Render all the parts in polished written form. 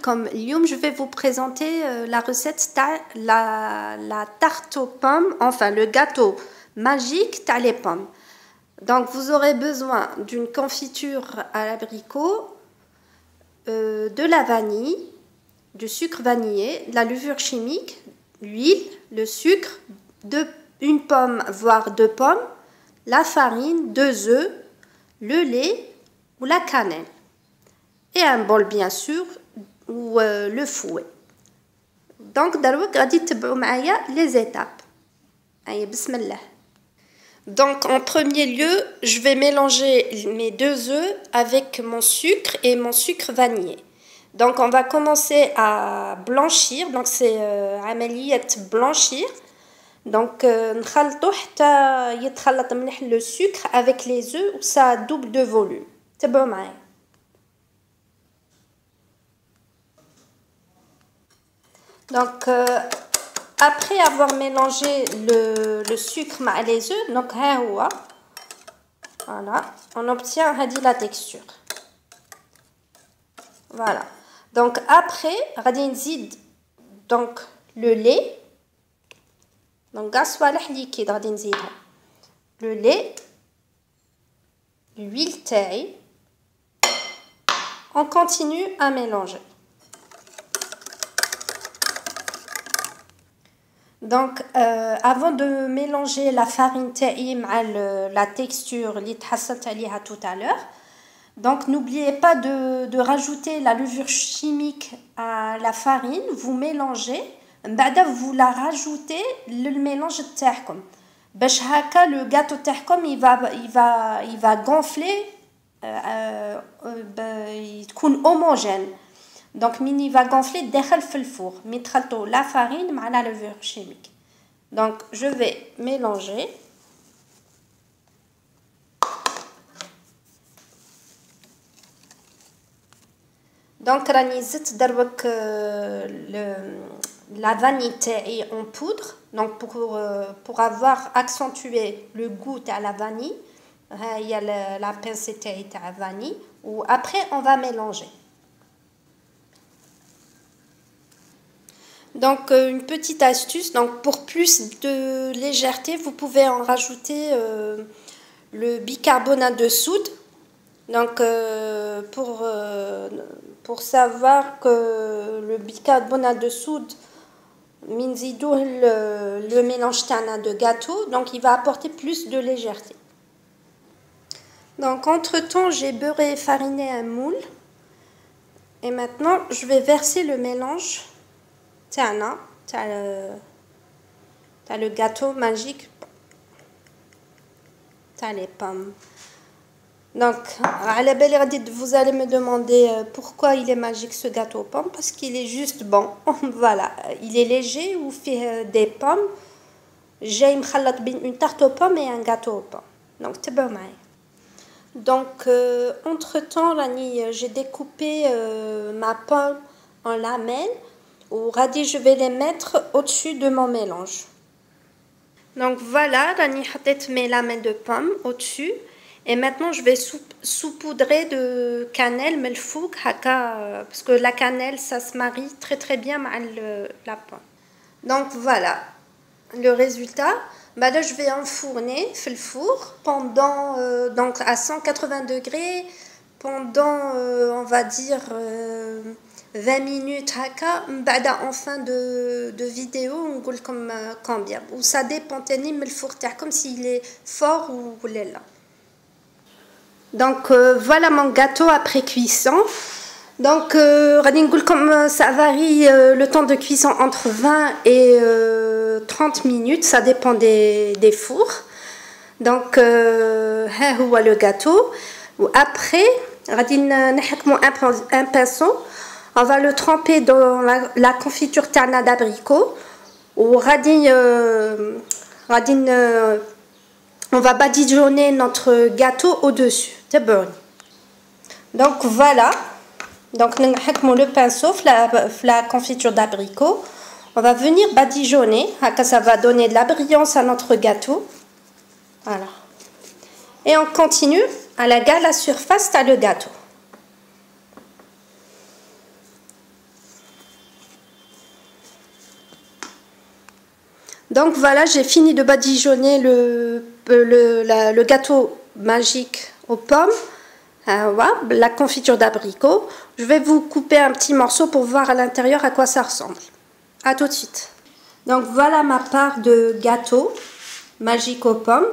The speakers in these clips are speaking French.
عليكم اليوم je vais vous présenter la recette تاع la tarte aux pommes, enfin le gâteau magique تاع les pommes. Donc vous aurez besoin d'une confiture à l'abricot, de la vanille, du sucre vanillé, de la levure chimique, l'huile, le sucre, une pomme voire deux pommes, la farine, 2 œufs, le lait ou la cannelle. Et un bol bien sûr ou le fouet. Donc دروك غادي تتبعوا معايا les étapes. Allez, bismillah. Donc en premier lieu, je vais mélanger mes 2 œufs avec mon sucre et mon sucre vanillé. Donc on va commencer à blanchir, donc c'est عملية blanchir. Donc نخلطوا حتى يتخلط مليح le sucre avec les œufs, ça double de volume. تبعوا معايا. Donc après avoir mélangé le sucre avec les œufs, donc voilà, on obtient la texture. Voilà. Donc après, donc le lait. Donc liquide, le lait, l'huile taille. On continue à mélanger. Donc avant de mélanger la farine taille avec la texture tout à l'heure, donc n'oubliez pas de rajouter la levure chimique à la farine. Vous mélangez, vous la rajoutez le mélange تاعكم باش هكا le gâteau تاعكم il va gonfler, يكون homogène. Donc mini va gonfler داخل في الفور مي تخلطوا la farine مع la levure chimique. Donc je vais mélanger. Donc راني زدت دروك la vanille تاعي en poudre. Donc pour avoir accentué le goût à la vanille, il y a la pincée تاعي تاع vanille ou après on va mélanger. Donc une petite astuce, donc pour plus de légèreté, vous pouvez en rajouter le bicarbonate de soude. Donc pour savoir que le bicarbonate de soude le mélange de gâteau, donc il va apporter plus de légèreté. Donc entre temps j'ai beurré et fariné un moule et maintenant je vais verser le mélange t'as le gâteau magique, t'as les pommes. Donc vous allez me demander pourquoi il est magique ce gâteau aux pommes, parce qu'il est juste bon. Voilà, il est léger ou fait des pommes. J'ai une tarte aux pommes et un gâteau aux pommes. Donc entre temps j'ai découpé ma pomme en lamelles. Je vais les mettre au-dessus de mon mélange. Donc voilà, j'ai mis mes lamelles de pommes au-dessus. Et maintenant, je vais saupoudrer de cannelle, parce que la cannelle, ça se marie très très bien avec la pomme. Donc voilà, le résultat. Là, je vais enfourner le four pendant, donc à 180 degrés, pendant, on va dire, 20 minutes en fin de vidéo on dit comme combien ou ça dépend le four comme s'il est fort ou là. Donc voilà mon gâteau après cuisson. Donc comme ça varie le temps de cuisson entre 20 et 30 minutes, ça dépend des fours. Donc le gâteau. Après un pinceau. On va le tremper dans la confiture tana d'abricot ou on va badigeonner notre gâteau au-dessus. C'est bon. Donc voilà. Donc le pinceau la confiture d'abricot. On va venir badigeonner. Ça va donner de la brillance à notre gâteau. Voilà. Et on continue à la surface, t'as le gâteau. Donc voilà, j'ai fini de badigeonner le gâteau magique aux pommes. Voilà, la confiture d'abricot. Je vais vous couper un petit morceau pour voir à l'intérieur à quoi ça ressemble. A tout de suite. Donc voilà ma part de gâteau magique aux pommes.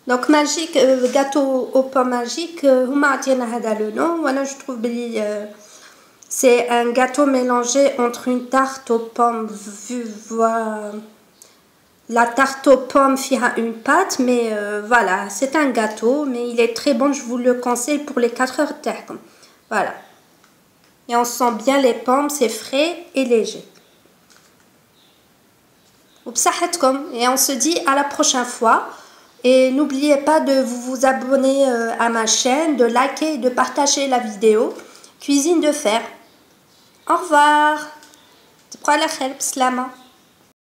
Donc magique, gâteau aux pommes magique, le nom. Voilà, je trouve c'est un gâteau mélangé entre une tarte aux pommes. La tarte aux pommes fera une pâte, mais voilà, c'est un gâteau, mais il est très bon, je vous le conseille pour les 4 heures de temps. Voilà. Et on sent bien les pommes, c'est frais et léger. Et on se dit à la prochaine fois. Et n'oubliez pas de vous abonner à ma chaîne, de liker et de partager la vidéo. Cuisine de fer. Au revoir. Salama.